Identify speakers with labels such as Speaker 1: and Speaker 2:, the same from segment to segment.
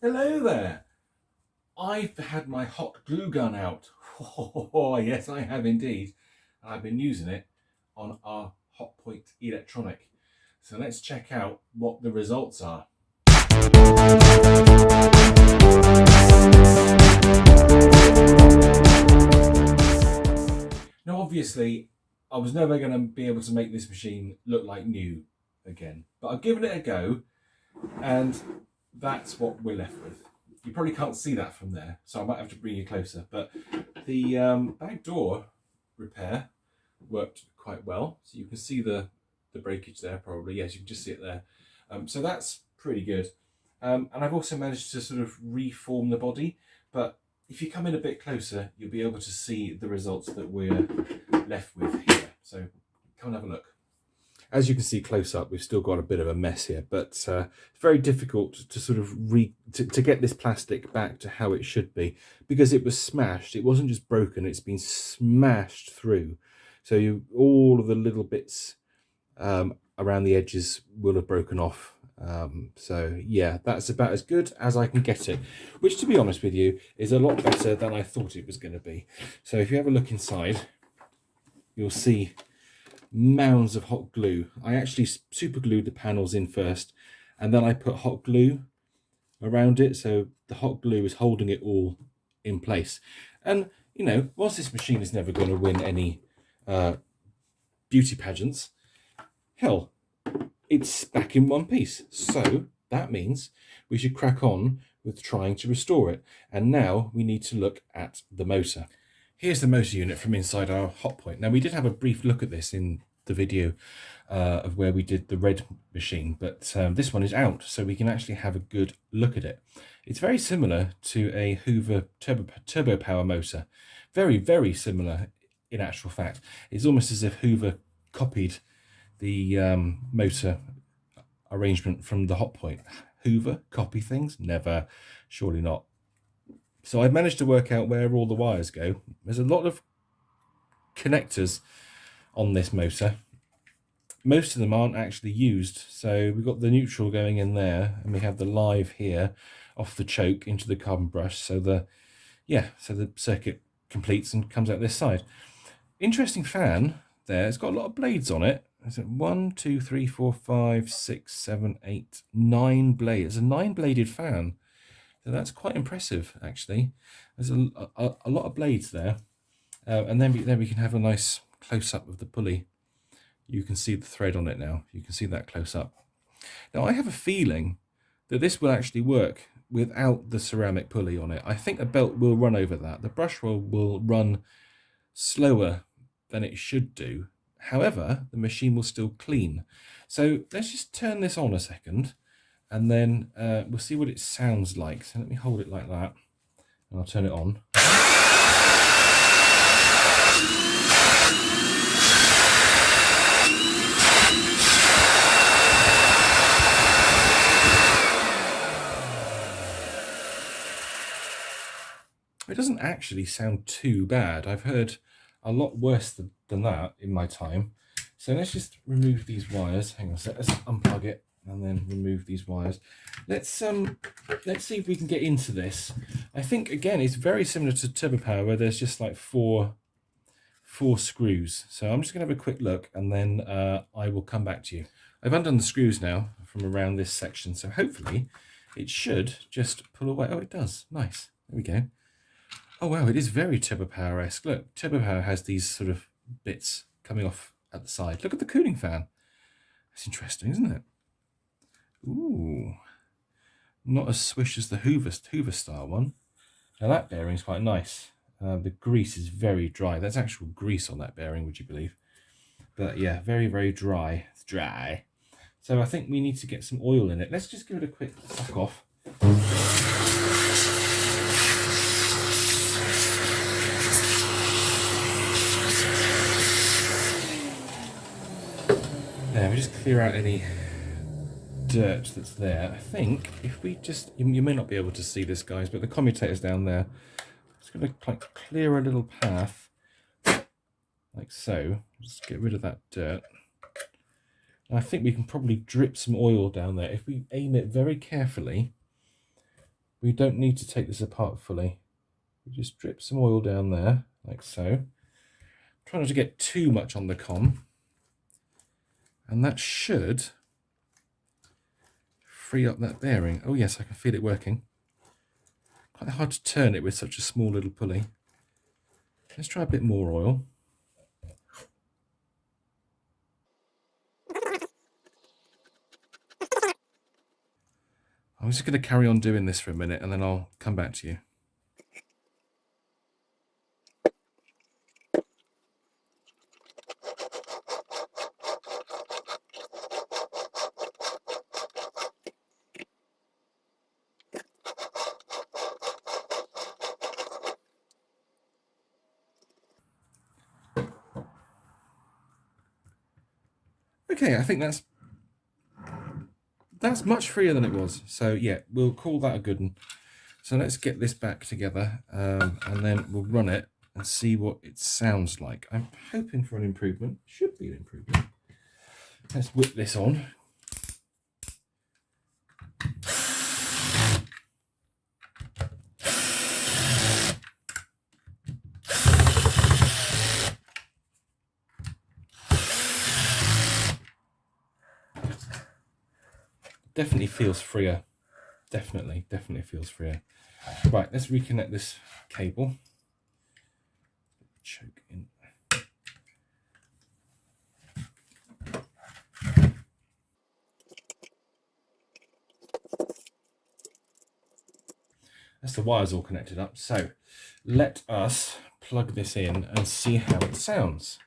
Speaker 1: Hello there. I've had my hot glue gun out. Oh, yes, I have indeed. And I've been using it on our Hotpoint electronic. So let's check out what the results are. Now, obviously, I was never going to be able to make this machine look like new again, but I've given it a go, and that's what we're left with. You probably can't see that from there, so I might have to bring you closer, but the back door repair worked quite well. So you can see the breakage there, probably. Yes, you can just see it there. So that's pretty good. And I've also managed to sort of reform the body, but if you come in a bit closer, you'll be able to see the results that we're left with here. So come and have a look. As you can see close up, we've still got a bit of a mess here, but it's very difficult to sort of to get this plastic back to how it should be, because it was smashed. It wasn't just broken, it's been smashed through. So all of the little bits around the edges will have broken off. So yeah, that's about as good as I can get it, which, to be honest with you, is a lot better than I thought it was going to be. So if you have a look inside, you'll see mounds of hot glue. I actually super glued the panels in first, and then I put hot glue around it, so the hot glue is holding it all in place. And you know, whilst this machine is never going to win any beauty pageants, hell, it's back in one piece. So that means we should crack on with trying to restore it. And now we need to look at the motor. Here's the motor unit from inside our Hotpoint. Now, we did have a brief look at this in the video of where we did the red machine, but this one is out, so we can actually have a good look at it. It's very similar to a Hoover turbo power motor. Very, very similar in actual fact. It's almost as if Hoover copied the motor arrangement from the Hotpoint. Hoover copy things? Never. Surely not. So I've managed to work out where all the wires go. There's a lot of connectors on this motor. Most of them aren't actually used. So we've got the neutral going in there, and we have the live here off the choke into the carbon brush. So the circuit completes and comes out this side. Interesting fan there. It's got a lot of blades on it. Is it 1, 2, 3, 4, 5, 6, 7, 8, 9 blades? It's a 9-bladed fan. So that's quite impressive, actually. There's a lot of blades there. And then we can have a nice close-up of the pulley. You can see the thread on it now. You can see that close up. Now, I have a feeling that this will actually work without the ceramic pulley on it. I think the belt will run over that. The brush roll will run slower than it should do. However, the machine will still clean. So let's just turn this on a second, and then we'll see what it sounds like. So let me hold it like that, and I'll turn it on. It doesn't actually sound too bad. I've heard a lot worse than that in my time. So let's just remove these wires. Hang on a sec. Let's unplug it and then remove these wires. Let's see if we can get into this. I think, again, it's very similar to turbo power, where there's just like four screws. So I'm just going to have a quick look, and then I will come back to you. I've undone the screws now from around this section, so hopefully it should just pull away. Oh, it does. Nice. There we go. Oh wow, it is very turbo power-esque. Look, turbo power has these sort of bits coming off at the side. Look at the cooling fan. That's interesting, isn't it? Ooh, not as swish as the Hoover style one. Now that bearing's quite nice. The grease is very dry. That's actual grease on that bearing, would you believe? But yeah, very, very dry. It's dry. So I think we need to get some oil in it. Let's just give it a quick suck off. There, we just clear out any dirt that's there. I think if we just, you may not be able to see this, guys, but the commutator's down there. Just going to like clear a little path, like so. Just get rid of that dirt. And I think we can probably drip some oil down there. If we aim it very carefully, we don't need to take this apart fully. We just drip some oil down there, like so. Try not to get too much on the com. And that should free up that bearing. Oh yes, I can feel it working. Quite hard to turn it with such a small little pulley. Let's try a bit more oil. I'm just going to carry on doing this for a minute and then I'll come back to you. Okay, I think that's much freer than it was. So yeah, we'll call that a good one. So let's get this back together and then we'll run it and see what it sounds like. I'm hoping for an improvement. Should be an improvement. Let's whip this on. Definitely feels freer. Definitely feels freer. Right, let's reconnect this cable. Choke in. That's the wires all connected up. So let us plug this in and see how it sounds.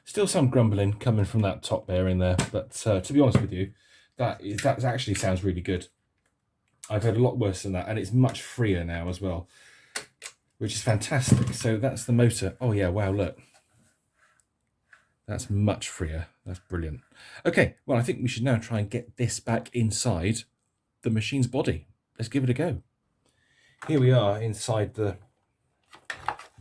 Speaker 1: Still some grumbling coming from that top bearing there, but to be honest with you, that actually sounds really good. I've heard a lot worse than that, and it's much freer now as well, which is fantastic. So that's the motor. Oh yeah, wow, look. That's much freer. That's brilliant. Okay, well, I think we should now try and get this back inside the machine's body. Let's give it a go. Here we are inside the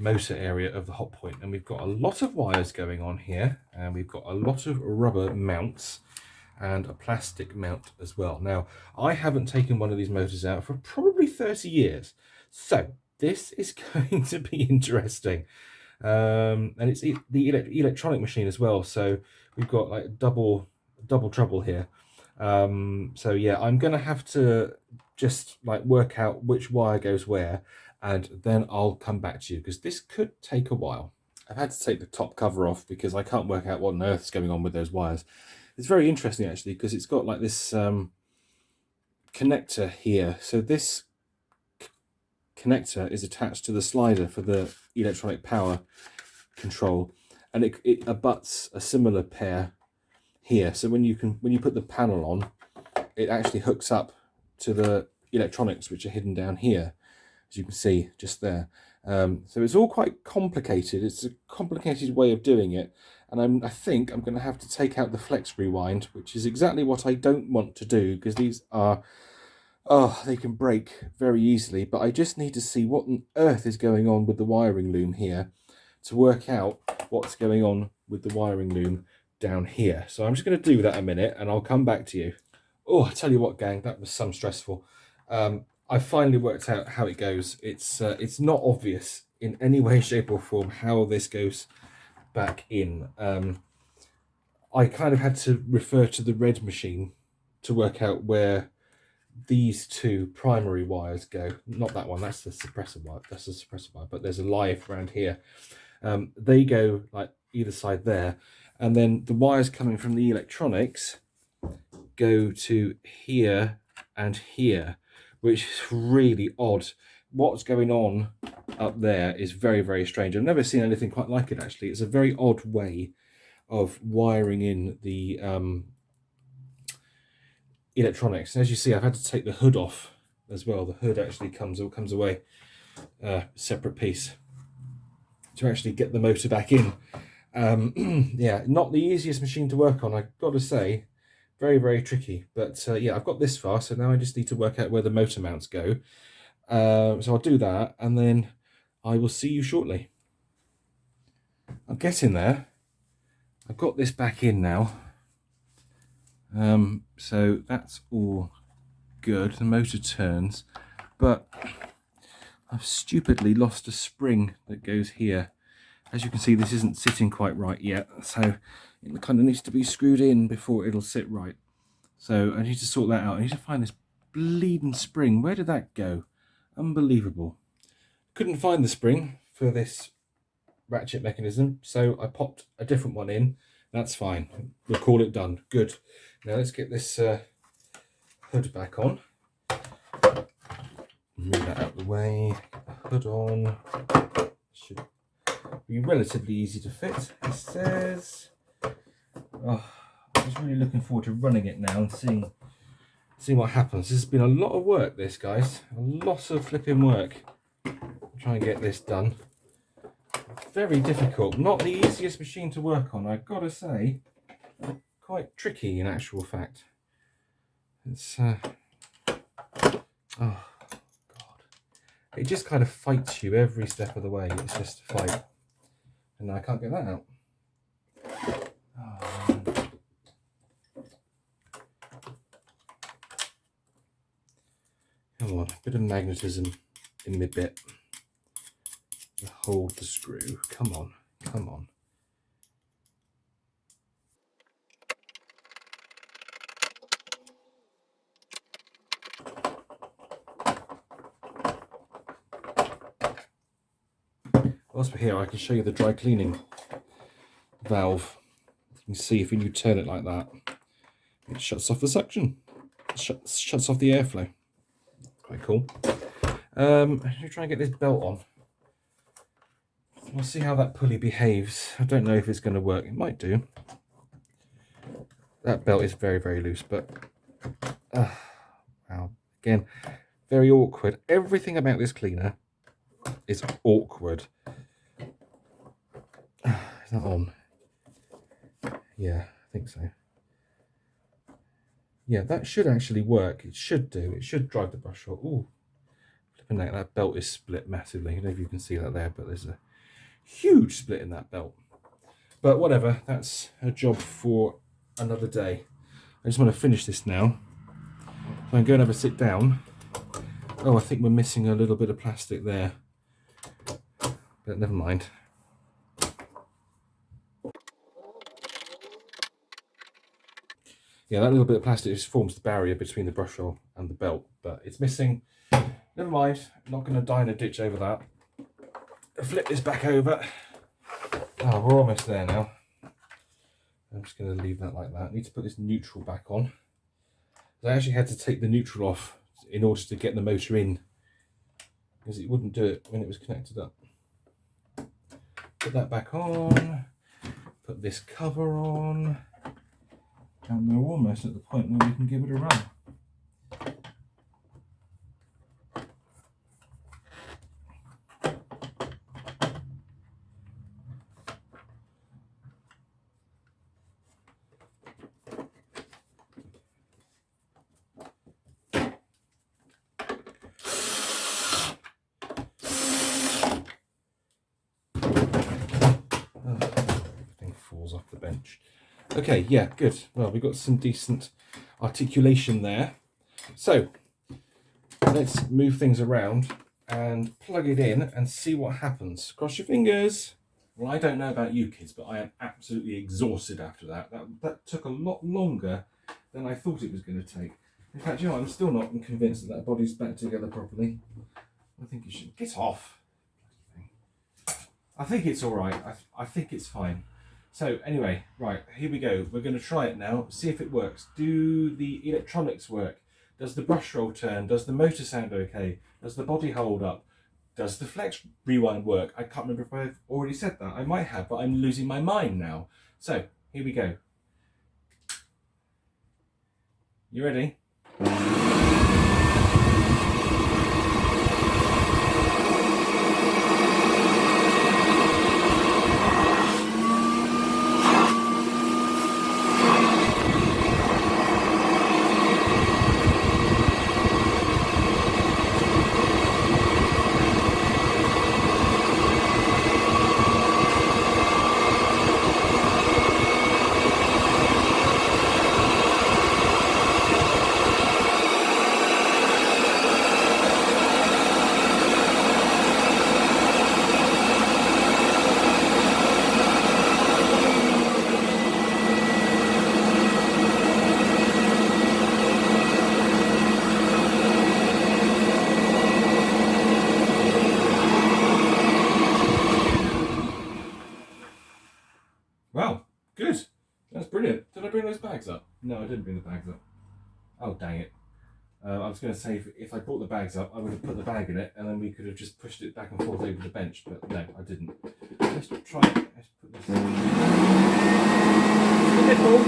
Speaker 1: motor area of the Hotpoint, and we've got a lot of wires going on here, and we've got a lot of rubber mounts and a plastic mount as well. Now, I haven't taken one of these motors out for probably 30 years, so this is going to be interesting. And it's the electronic machine as well, so we've got like double trouble here. So yeah, I'm gonna have to just like work out which wire goes where, and then I'll come back to you, because this could take a while. I've had to take the top cover off because I can't work out what on earth is going on with those wires. It's very interesting actually, because it's got like this connector here. So this connector is attached to the slider for the electronic power control, and it abuts a similar pair here. So when you put the panel on, it actually hooks up to the electronics, which are hidden down here, as you can see just there. So it's all quite complicated. It's a complicated way of doing it, and I think I'm going to have to take out the flex rewind, which is exactly what I don't want to do, because these are, oh, they can break very easily. But I just need to see what on earth is going on with the wiring loom here to work out what's going on with the wiring loom down here. So I'm just going to do that a minute and I'll come back to you. Oh, I tell you what, gang, that was some stressful. I finally worked out how it goes. It's not obvious in any way, shape or form how this goes back in. I kind of had to refer to the red machine to work out where these two primary wires go. Not that one, that's the suppressor wire. That's the suppressor wire, but there's a live around here. They go like either side there, and then the wires coming from the electronics go to here and here, which is really odd. What's going on up there is very, very strange. I've never seen anything quite like it, actually. It's a very odd way of wiring in the electronics. And as you see, I've had to take the hood off as well. The hood actually comes away, separate piece, to actually get the motor back in. Yeah, not the easiest machine to work on, I've got to say, Very, very tricky. But yeah, I've got this far, so now I just need to work out where the motor mounts go. So I'll do that, and then I will see you shortly. I'll get in there. I've got this back in now. So that's all good. The motor turns, but I've stupidly lost a spring that goes here. As you can see, this isn't sitting quite right yet, so it kind of needs to be screwed in before it'll sit right. So I need to sort that out. I need to find this bleeding spring. Where did that go? Unbelievable. Couldn't find the spring for this ratchet mechanism, so I popped a different one in. That's fine. We'll call it done. Good. Now let's get this hood back on. Move that out of the way. Get the hood on. Should be relatively easy to fit, it says. Oh, I was really looking forward to running it now and seeing what happens. This has been a lot of work, this, guys. A lot of flipping work. Try and get this done. Very difficult. Not the easiest machine to work on, I've got to say. Quite tricky in actual fact. It's oh God. It just kind of fights you every step of the way. It's just a fight. And now I can't get that out. Oh, come on, a bit of magnetism in my bit. Hold the screw. Come on, come on. Whilst we're here, I can show you the dry cleaning valve. You can see if you turn it like that, it shuts off the suction. It shuts off the airflow. Quite cool. I'm going to try and get this belt on. We'll see how that pulley behaves. I don't know if it's going to work. It might do. That belt is very, very loose, but wow. Again, very awkward. Everything about this cleaner is awkward. Is that on? Yeah, I think so. Yeah, that should actually work. It should do. It should drive the brush off. Ooh, flipping out. That belt is split massively. I don't know if you can see that there, but there's a huge split in that belt. But whatever, that's a job for another day. I just want to finish this now. So I'm going to have a sit down. Oh, I think we're missing a little bit of plastic there. But never mind. Yeah, that little bit of plastic just forms the barrier between the brush roll and the belt, but it's missing. Never mind, I'm not going to die in a ditch over that. I'll flip this back over. Oh, we're almost there now. I'm just going to leave that like that. I need to put this neutral back on. I actually had to take the neutral off in order to get the motor in, because it wouldn't do it when it was connected up. Put that back on, put this cover on, and we're almost at the point where we can give it a run. Off the bench. Okay, yeah, good. Well, we've got some decent articulation there. So let's move things around and plug it in and see what happens. Cross your fingers. Well, I don't know about you kids, but I am absolutely exhausted after that. That took a lot longer than I thought it was going to take. In fact, you know, I'm still not convinced that body's back together properly. I think you should get off. I think it's all right. I think it's fine. So anyway, right, here we go. We're going to try it now, see if it works. Do the electronics work? Does the brush roll turn? Does the motor sound okay? Does the body hold up? Does the flex rewind work? I can't remember if I've already said that. I might have, but I'm losing my mind now. So here we go. You ready? bags up? No, I didn't bring the bags up. Oh, dang it. I was going to say if I brought the bags up, I would have put the bag in it and then we could have just pushed it back and forth over the bench, but no, I didn't. Let's try it. Let's put this in. The nipple.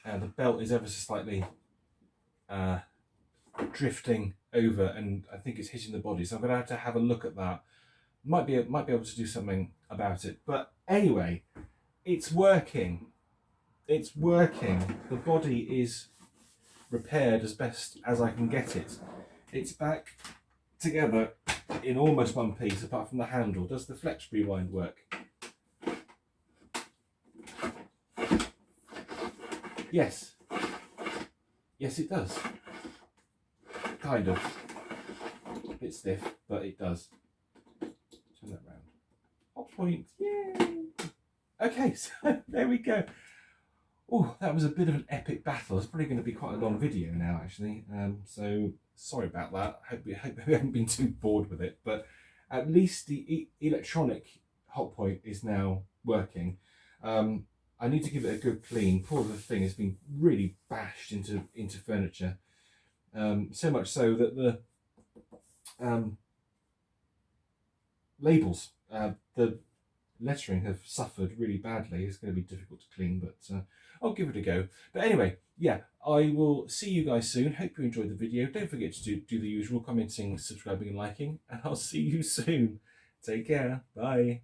Speaker 1: And the belt is ever so slightly drifting over, and I think it's hitting the body. So I'm going to have a look at that. Might be able to do something about it. But anyway, it's working. It's working. The body is repaired as best as I can get it. It's back together in almost one piece, apart from the handle. Does the flex rewind work? Yes. Yes, it does. Kind of. A bit stiff, but it does. Turn that round. Hotpoint. Yay! Okay, so there we go. Oh, that was a bit of an epic battle. It's probably going to be quite a long video now, actually. So sorry about that. Hope we haven't been too bored with it. But at least the electronic Hotpoint is now working. I need to give it a good clean. Poor little thing has been really bashed into furniture. So much so that the labels, the lettering have suffered really badly. It's going to be difficult to clean, but I'll give it a go. But anyway, yeah, I will see you guys soon. Hope you enjoyed the video. Don't forget to do the usual, commenting, subscribing and liking, and I'll see you soon. Take care. Bye.